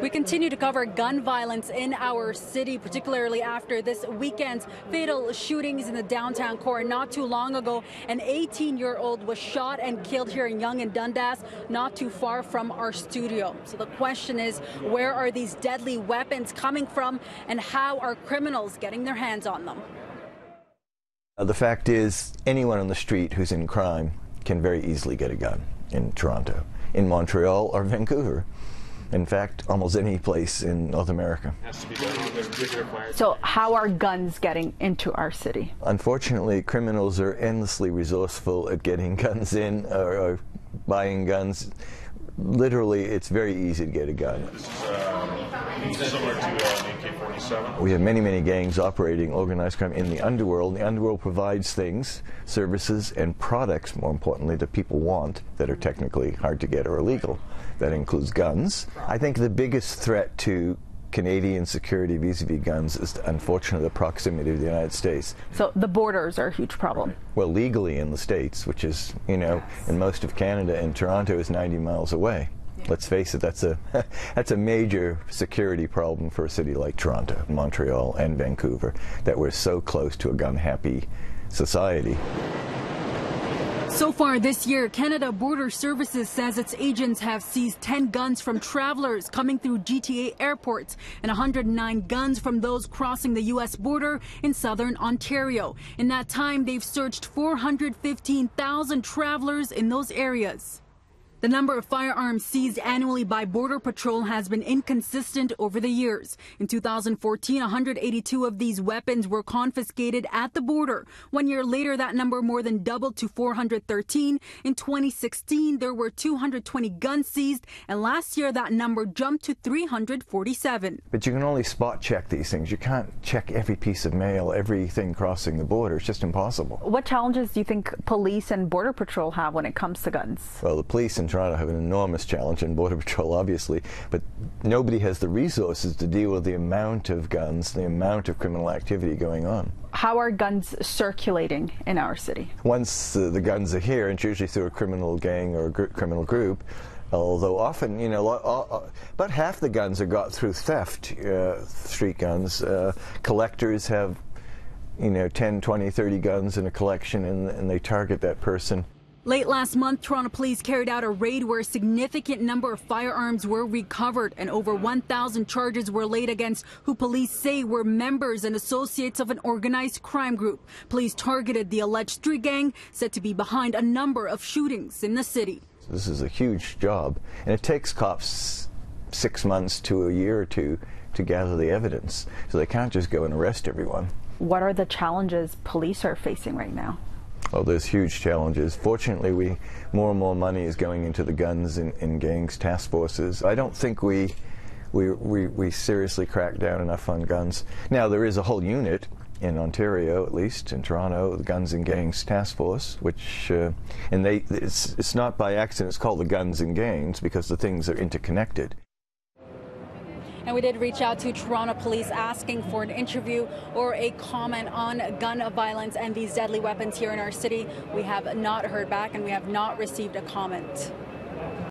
We continue to cover gun violence in our city, particularly after this weekend's fatal shootings in the downtown core. Not too long ago, an 18-year-old was shot and killed here in Yonge and Dundas, not too far from our studio. So the question is, where are these deadly weapons coming from, and how are criminals getting their hands on them? The fact is, anyone on the street who's in crime can very easily get a gun in Toronto, in Montreal, or Vancouver. In fact, almost any place in North America. So how are guns getting into our city? Unfortunately, criminals are endlessly resourceful at getting guns in or buying guns. Literally, it's very easy to get a gun. This is similar to an AK-47. We have many, many gangs operating organized crime in the underworld. The underworld provides things, services, and products, more importantly, that people want that are technically hard to get or illegal. That includes guns. I think the biggest threat to Canadian security vis-a-vis guns is, unfortunately, the proximity of the United States. So the borders are a huge problem. Well, legally in the States, which is, in most of Canada, and Toronto is 90 miles away. Let's face it, that's a major security problem for a city like Toronto, Montreal, and Vancouver, that we're so close to a gun-happy society. So far this year, Canada Border Services says its agents have seized 10 guns from travelers coming through GTA airports and 109 guns from those crossing the U.S. border in southern Ontario. In that time, they've searched 415,000 travelers in those areas. The number of firearms seized annually by Border Patrol has been inconsistent over the years. In 2014, 182 of these weapons were confiscated at the border. 1 year later, that number more than doubled to 413. In 2016, there were 220 guns seized, and last year that number jumped to 347. But you can only spot check these things. You can't check every piece of mail, everything crossing the border. It's just impossible. What challenges do you think police and Border Patrol have when it comes to guns? Well, the police in Toronto have an enormous challenge, and Border Patrol obviously, but nobody has the resources to deal with the amount of guns, the amount of criminal activity going on. How are guns circulating in our city? Once the guns are here, it's usually through a criminal gang or a criminal group, although often, about half the guns are got through theft, street guns. Collectors have, 10, 20, 30 guns in a collection, and they target that person. Late last month, Toronto police carried out a raid where a significant number of firearms were recovered and over 1,000 charges were laid against who police say were members and associates of an organized crime group. Police targeted the alleged street gang said to be behind a number of shootings in the city. This is a huge job, and it takes cops 6 months to a year or two to gather the evidence, so they can't just go and arrest everyone. What are the challenges police are facing right now? Oh, there's huge challenges. Fortunately, more and more money is going into the guns in gangs, task forces. I don't think we seriously crack down enough on guns. Now, there is a whole unit in Ontario, at least in Toronto, the Guns and Gangs Task Force, which it's not by accident. It's called the Guns and Gangs because the things are interconnected. And we did reach out to Toronto police asking for an interview or a comment on gun violence and these deadly weapons here in our city. We have not heard back, and we have not received a comment.